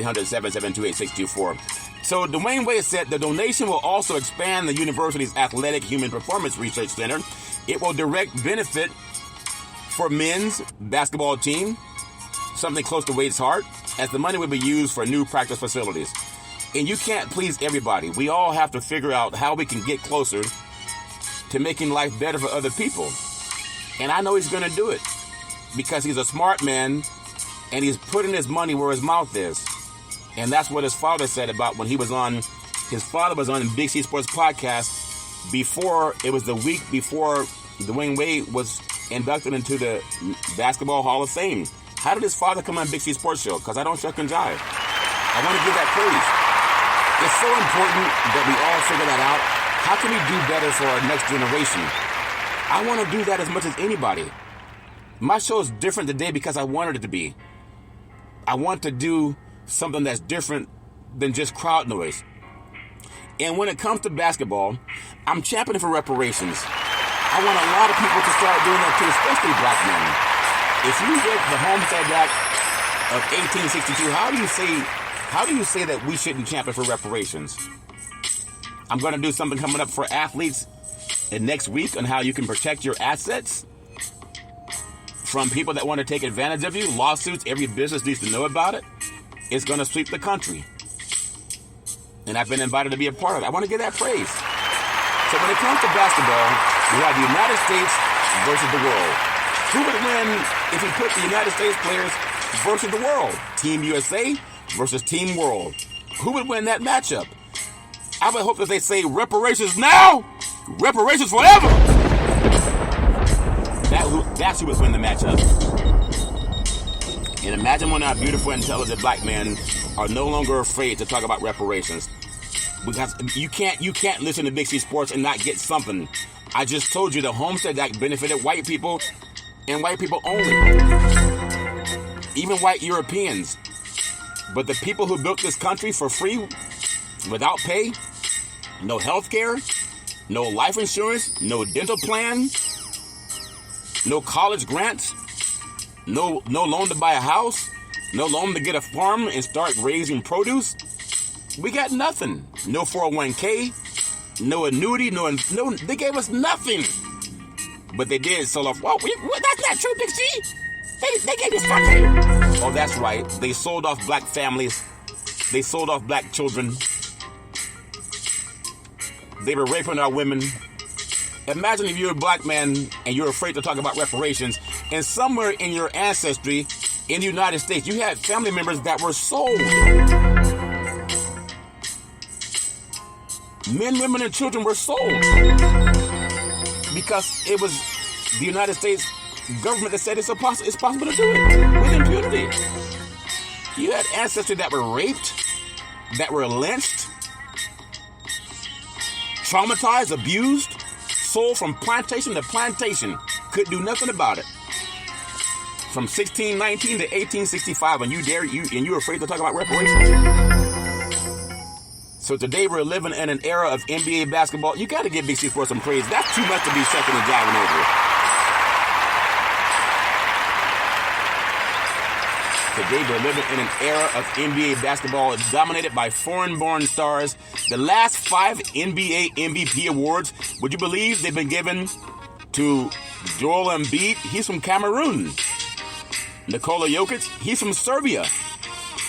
800-772-8624. So Dwayne Wade said the donation will also expand the university's Athletic Human Performance Research Center. It will direct benefit for men's basketball team, something close to Wade's heart, as the money will be used for new practice facilities. And you can't please everybody. We all have to figure out how we can get closer to making life better for other people. And I know he's going to do it because he's a smart man and he's putting his money where his mouth is. And that's what his father said about when he was on, his father was on Big C Sports podcast before, it was the week before Dwayne Wade was inducted into the Basketball Hall of Fame. How did his father come on Big C Sports Show? Because I don't shuck and jive. I want to give that praise. It's so important that we all figure that out. How can we do better for our next generation? I want to do that as much as anybody. My show is different today because I wanted it to be. I want to do something that's different than just crowd noise. And when it comes to basketball, I'm championing for reparations. I want a lot of people to start doing that too, especially black men. If you read the Homestead Act of 1862, how do you say that we shouldn't champion for reparations? I'm going to do something coming up for athletes next week on how you can protect your assets from people that want to take advantage of you. Lawsuits, every business needs to know about it. It's going to sweep the country. And I've been invited to be a part of it. I want to give that praise. So when it comes to basketball, we have the United States versus the world. Who would win if we put the United States players versus the world? Team USA versus Team World. Who would win that matchup? I would hope that they say reparations now, reparations forever. That's who would win the matchup. And imagine when our beautiful, intelligent black men are no longer afraid to talk about reparations. Because you can't listen to Big C Sports and not get something. I just told you the Homestead Act benefited white people and white people only. Even white Europeans. But the people who built this country for free, without pay, no health care, no life insurance, no dental plan, no college grants, no loan to buy a house, no loan to get a farm and start raising produce. We got nothing. No 401k, no annuity, no. They gave us nothing. But they did sell off. Well, that's not true, Big C. They gave us fucking. Oh, that's right. They sold off black families. They sold off black children. They were raping our women. Imagine if you're a black man and you're afraid to talk about reparations, and somewhere in your ancestry in the United States, you had family members that were sold. Men, women, and children were sold because it was the United States government that said it's possible to do it with impunity. You had ancestors that were raped, that were lynched, traumatized, abused, sold from plantation to plantation, could do nothing about it. From 1619 to 1865, and you were afraid to talk about reparations. So today we're living in an era of NBA basketball. You got to give Big C Sports some praise. That's too much to be second and driving over. Today we're living in an era of NBA basketball dominated by foreign-born stars. The last 5 NBA MVP awards, would you believe they've been given to Joel Embiid? He's from Cameroon. Nikola Jokic, he's from Serbia.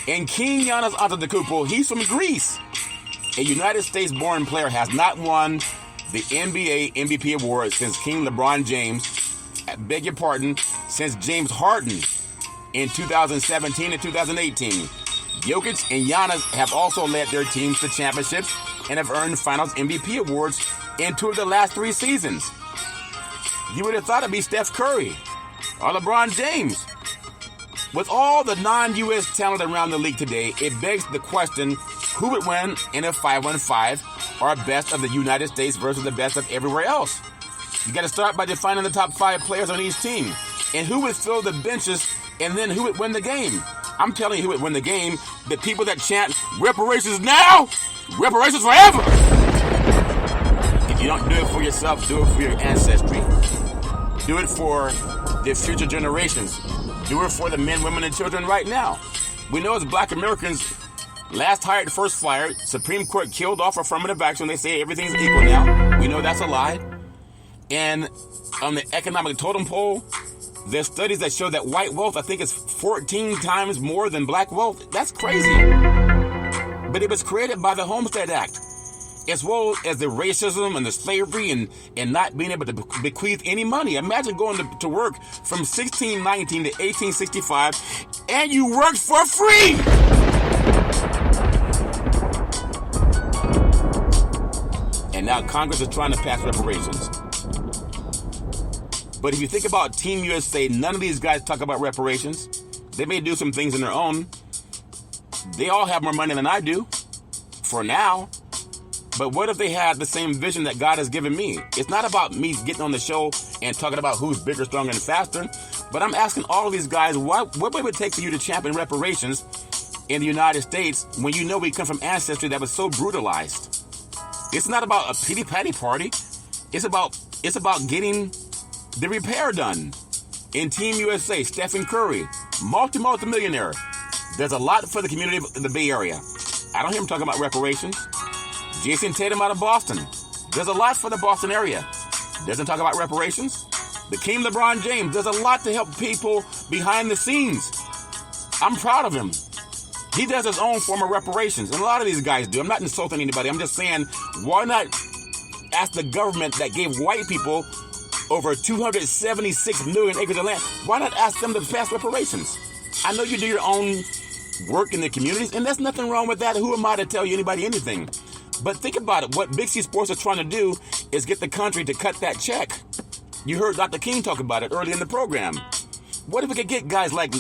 And King Giannis Antetokounmpo, he's from Greece. A United States-born player has not won the NBA MVP award since King LeBron James, beg your pardon, since James Harden in 2017 and 2018. Jokic and Giannis have also led their teams to championships and have earned Finals MVP awards in 2 of the last 3 seasons. You would have thought it'd be Steph Curry or LeBron James. With all the non-U.S. talent around the league today, it begs the question, who would win in a 5-on-5 or best of the United States versus the best of everywhere else? You got to start by defining the top 5 players on each team. And who would fill the benches, and then who would win the game? I'm telling you who would win the game. The people that chant, reparations now, reparations forever. If you don't do it for yourself, do it for your ancestry. Do it for the future generations. Do it for the men, women, and children right now. We know as black Americans, last hired, first fired. Supreme Court killed off affirmative action. They say everything's equal now. We know that's a lie. And on the economic totem pole, there's studies that show that white wealth, I think, is 14 times more than black wealth. That's crazy. But it was created by the Homestead Act, as well as the racism and the slavery and not being able to bequeath any money. Imagine going to work from 1619 to 1865 and you worked for free. And now Congress is trying to pass reparations. But if you think about Team USA, none of these guys talk about reparations. They may do some things on their own. They all have more money than I do, for now. But what if they had the same vision that God has given me? It's not about me getting on the show and talking about who's bigger, stronger, and faster. But I'm asking all of these guys, what would it take for you to champion reparations in the United States when you know we come from ancestry that was so brutalized? It's not about a pity-patty party. It's about getting the repair done. In Team USA, Stephen Curry, multi-millionaire. There's a lot for the community in the Bay Area. I don't hear him talking about reparations. Jason Tatum out of Boston. There's a lot for the Boston area. Doesn't talk about reparations. The King LeBron James does a lot to help people behind the scenes. I'm proud of him. He does his own form of reparations. And a lot of these guys do. I'm not insulting anybody. I'm just saying, why not ask the government that gave white people over 276 million acres of land, why not ask them to pass reparations? I know you do your own work in the communities, and there's nothing wrong with that. Who am I to tell you anybody anything? But think about it. What Big C Sports is trying to do is get the country to cut that check. You heard Dr. King talk about it early in the program. What if we could get guys like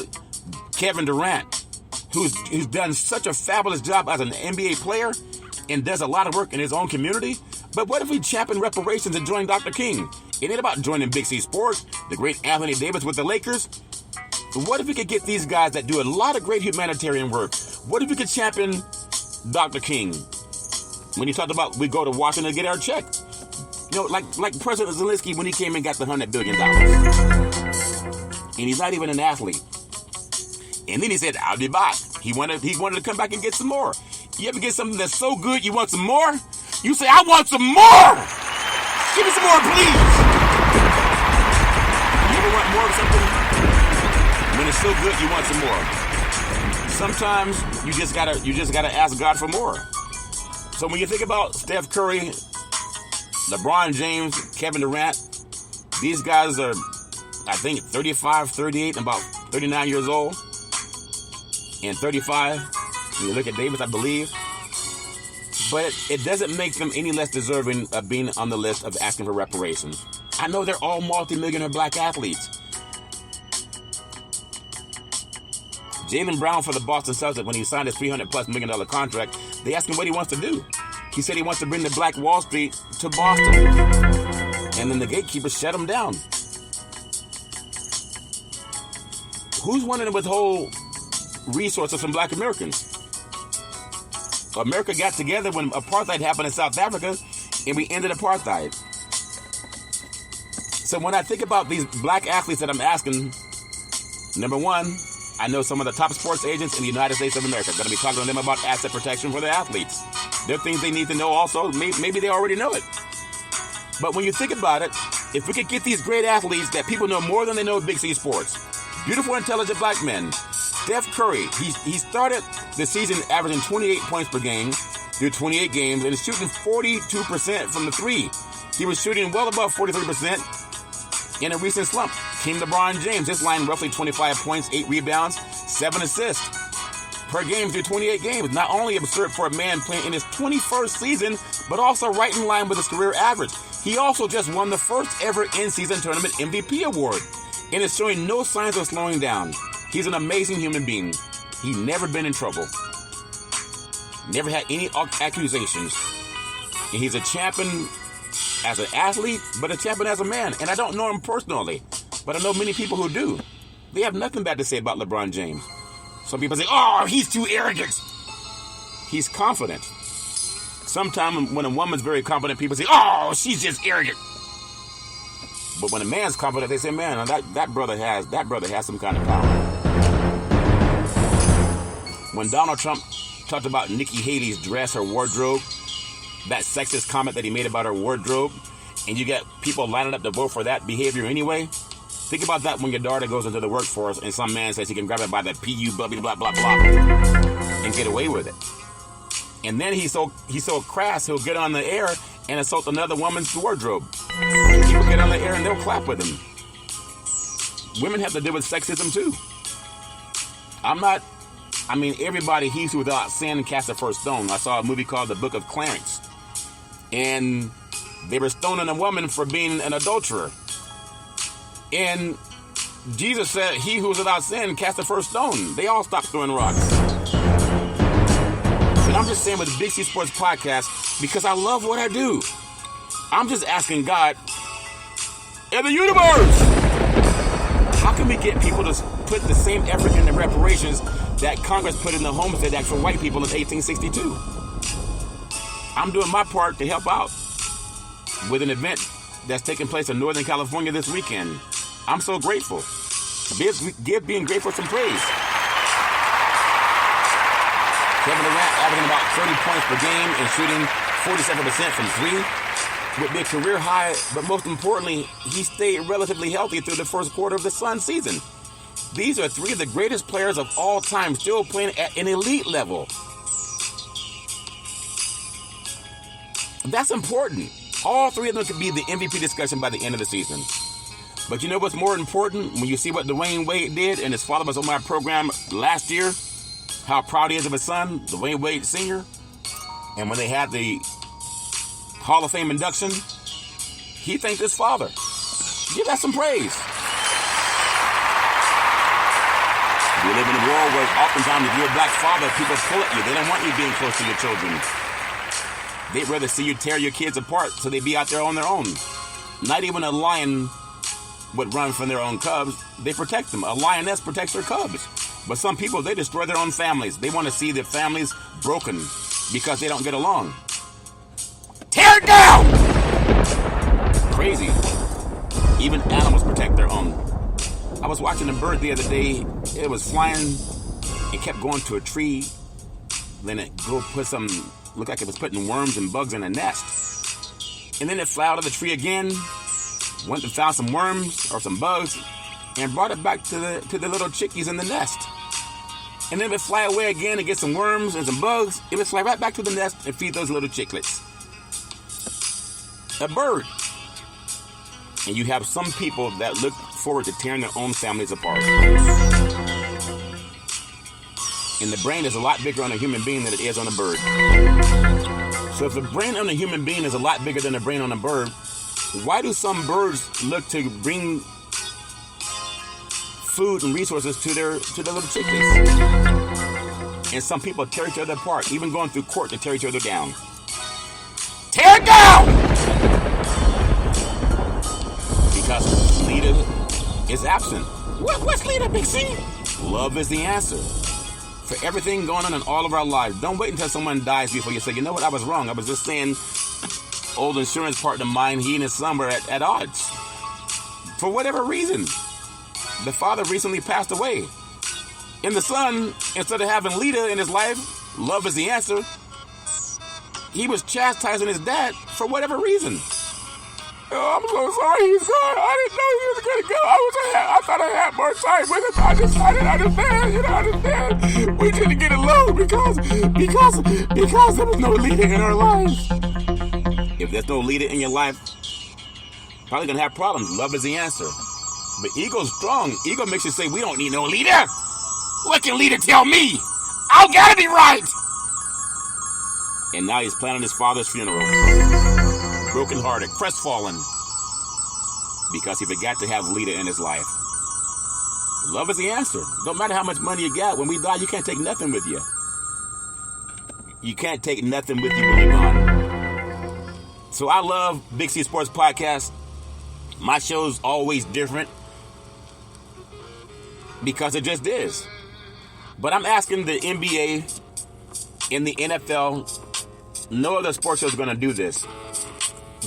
Kevin Durant, who's done such a fabulous job as an NBA player and does a lot of work in his own community? But what if we champion reparations and join Dr. King? It ain't about joining Big C Sports, the great Anthony Davis with the Lakers. But what if we could get these guys that do a lot of great humanitarian work? What if we could champion Dr. King? When he talked about we go to Washington to get our check. You know, like President Zelensky when he came and got the $100 billion. And he's not even an athlete. And then he said, I'll be back. He wanted to come back and get some more. You ever get something that's so good you want some more? You say, I want some more! Give me some more, please! You ever want more of something? When it's so good, you want some more. Sometimes you just gotta ask God for more. So when you think about Steph Curry, LeBron James, Kevin Durant, these guys are, I think, 35, 38, and about 39 years old. And 35, when you look at Davis, I believe. But it doesn't make them any less deserving of being on the list of asking for reparations. I know they're all multi-millionaire black athletes. Jaylen Brown for the Boston Celtics, when he signed his $300+ million contract, they asked him what he wants to do. He said he wants to bring the Black Wall Street to Boston. And then the gatekeepers shut him down. Who's wanting to withhold resources from black Americans? America got together when apartheid happened in South Africa, and we ended apartheid. So when I think about these black athletes that I'm asking, number one, I know some of the top sports agents in the United States of America. I'm going to be talking to them about asset protection for their athletes. There are things they need to know also. Maybe they already know it. But when you think about it, if we could get these great athletes that people know more than they know Big C Sports, beautiful, intelligent black men. Steph Curry, he started the season averaging 28 points per game through 28 games and is shooting 42% from the three. He was shooting well above 43% in a recent slump. Team LeBron James, his line roughly 25 points, 8 rebounds, 7 assists per game through 28 games. Not only absurd for a man playing in his 21st season, but also right in line with his career average. He also just won the first ever in-season tournament MVP award and is showing no signs of slowing down. He's an amazing human being. He's never been in trouble. Never had any accusations. And he's a champion as an athlete, but a champion as a man. And I don't know him personally, but I know many people who do. They have nothing bad to say about LeBron James. Some people say, oh, he's too arrogant. He's confident. Sometimes when a woman's very confident, people say, oh, she's just arrogant. But when a man's confident, they say, man, that brother has some kind of power. When Donald Trump talked about Nikki Haley's dress, her wardrobe, that sexist comment that he made about her wardrobe, and you get people lining up to vote for that behavior anyway, think about that when your daughter goes into the workforce and some man says he can grab it by the PU, blah, blah, blah, blah, and get away with it. And then he's so crass, he'll get on the air and assault another woman's wardrobe. And people get on the air and they'll clap with him. Women have to deal with sexism too. Everybody, he's without sin cast the first stone. I saw a movie called The Book of Clarence. And they were stoning a woman for being an adulterer. And Jesus said, he who is without sin cast the first stone. They all stopped throwing rocks. But I'm just saying with the Big C Sports Podcast, because I love what I do, I'm just asking God, in the universe, how can we get people to put the same effort in the reparations that Congress put in the Homestead Act for white people in 1862? I'm doing my part to help out with an event that's taking place in Northern California this weekend. I'm so grateful. Give being grateful some praise. Kevin Durant averaging about 30 points per game and shooting 47% from three would be a career high, but most importantly, he stayed relatively healthy through the first quarter of the Suns season. These are three of the greatest players of all time still playing at an elite level. That's important. All three of them could be the MVP discussion by the end of the season. But you know what's more important? When you see what Dwayne Wade did and his father was on my program last year, how proud he is of his son, Dwayne Wade Sr., and when they had the Hall of Fame induction, he thanked his father. Give that some praise. The live in a world where oftentimes if you're a black father, people pull at you. They don't want you being close to your children. They'd rather see you tear your kids apart so they be out there on their own. Not even a lion would run from their own cubs. They protect them. A lioness protects their cubs. But some people, they destroy their own families. They want to see their families broken because they don't get along. Tear it down! Crazy. Even animals protect their own. I was watching a bird the other day. It was flying. It kept going to a tree. Then it looked like it was putting worms and bugs in a nest. And then it flew out of the tree again, went and found some worms or some bugs, and brought it back to the little chickies in the nest. And then it would fly away again and get some worms and some bugs. It would fly right back to the nest and feed those little chicklets. A bird. And you have some people that look forward to tearing their own families apart. And the brain is a lot bigger on a human being than it is on a bird. So if the brain on a human being is a lot bigger than the brain on a bird, why do some birds look to bring food and resources to their little chicklets? And some people tear each other apart, even going through court to tear each other down. Tear it down! Because leader is absent. What's leader, Big C? Love is the answer. For everything going on in all of our lives. Don't wait until someone dies before you say, you know what, I was wrong. I was just saying, old insurance partner of mine, he and his son were at odds. For whatever reason. The father recently passed away. And the son, instead of having leader in his life, love is the answer, he was chastising his dad for whatever reason. Oh, I'm so sorry he's gone. I didn't know he was going to go. I thought I had more time with him. I didn't understand. We didn't get along because there was no leader in our lives. If there's no leader in your life, probably going to have problems. Love is the answer. But ego's strong. Ego makes you say, we don't need no leader. What can leader tell me? I gotta be right. And now he's planning his father's funeral. Broken-hearted, crestfallen, because he forgot to have leader in his life. Love is the answer. Don't matter how much money you got. When we die, you can't take nothing with you. You can't take nothing with you when you're gone. So I love Big C Sports Podcast. My show's always different because it just is. But I'm asking the NBA and the NFL, no other sports show is going to do this.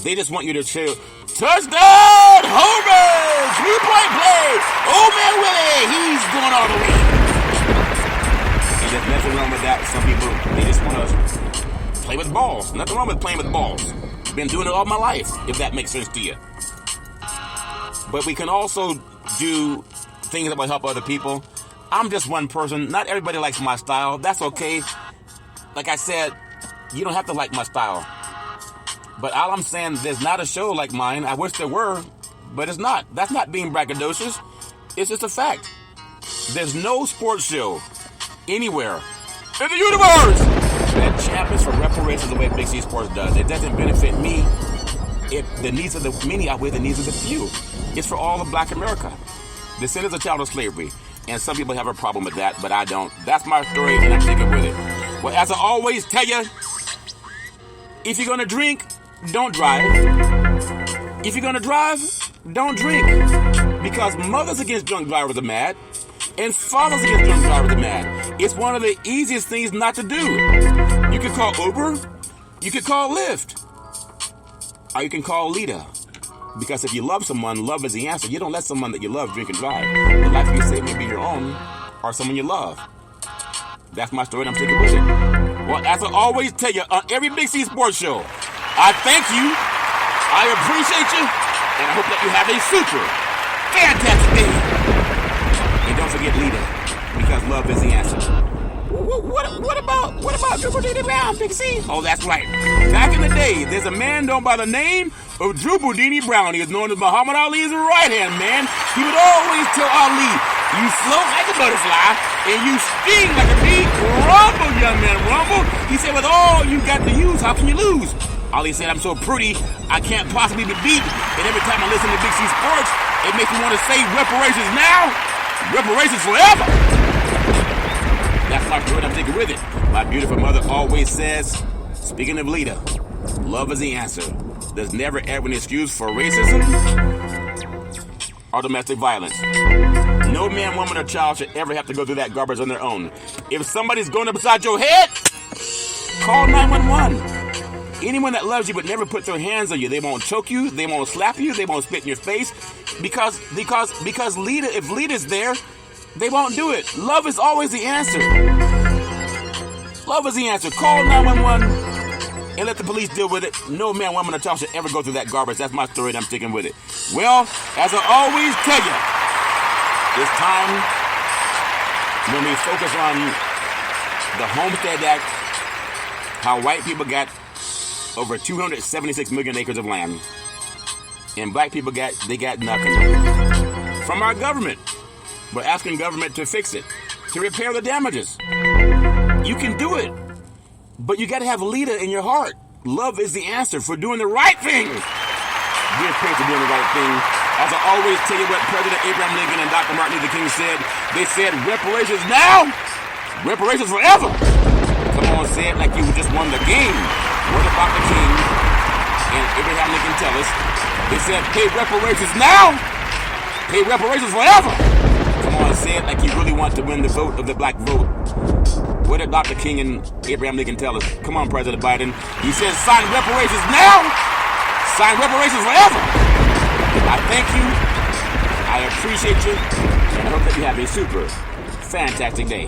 They just want you to chill. Touchdown! Homer! 3-point play! Oh, man, Willie! He's going all the way. And there's nothing wrong with that. Some people, they just want to play with balls. Nothing wrong with playing with balls. Been doing it all my life, if that makes sense to you. But we can also do things that will help other people. I'm just one person. Not everybody likes my style. That's okay. Like I said, you don't have to like my style. But all I'm saying, there's not a show like mine. I wish there were, but it's not. That's not being braggadocious. It's just a fact. There's no sports show anywhere in the universe that champions for reparations the way Big C Sports does. It doesn't benefit me. The needs of the many outweigh the needs of the few. It's for all of Black America. The sin is a child of slavery. And some people have a problem with that, but I don't. That's my story, and I'm sticking with it. Well, as I always tell you, if you're going to drink, don't drive. If you're going to drive, don't drink. Because mothers against drunk drivers are mad, and fathers against drunk drivers are mad. It's one of the easiest things not to do. You can call Uber, you can call Lyft, or you can call Lita. Because if you love someone, love is the answer. You don't let someone that you love drink and drive. The life you save may be your own or someone you love. That's my story, and I'm sticking with it. Well, as I always tell you on every Big C Sports show, I thank you, I appreciate you, and I hope that you have a super fantastic day. And don't forget leader, because love is the answer. What about Drew Boudini Brown, Big C? Oh, that's right. Back in the day, there's a man known by the name of Drew Boudini Brown. He is known as Muhammad Ali's right-hand man. He would always tell Ali, you float like a butterfly, and you sting like a bee. Rumble, young man, rumble. He said, with all you got to use, how can you lose? Ali said, I'm so pretty, I can't possibly be beat. And every time I listen to Big C Sports, it makes me want to say reparations now, reparations forever. That's my story I'm taking with it. My beautiful mother always says, speaking of Lita, love is the answer. There's never ever an excuse for racism or domestic violence. No man, woman, or child should ever have to go through that garbage on their own. If somebody's going up beside your head, call 911. Anyone that loves you but never put their hands on you, they won't choke you, they won't slap you, they won't spit in your face, because Lita, if Lita's there, they won't do it. Love is always the answer. Love is the answer. Call 911 and let the police deal with it. No man, woman, or child should ever go through that garbage. That's my story and I'm sticking with it. Well, as I always tell you, it's time when we focus on the Homestead Act, how white people got over 276 million acres of land, and black people got nothing from our government. We're asking government to fix it, to repair the damages. You can do it, but you got to have Lita in your heart. Love is the answer for doing the right thing. Give credit for doing the right thing. As I always tell you what President Abraham Lincoln and Dr. Martin Luther King said. They said, reparations now, reparations forever. Come on, say it like you just won the game. What did Dr. King and Abraham Lincoln tell us? They said, pay reparations now, pay reparations forever. Come on, say it like you really want to win the vote of the black vote. What did Dr. King and Abraham Lincoln tell us? Come on, President Biden. He says, sign reparations now, sign reparations forever. I thank you. I appreciate you. And I hope that you have a super fantastic day.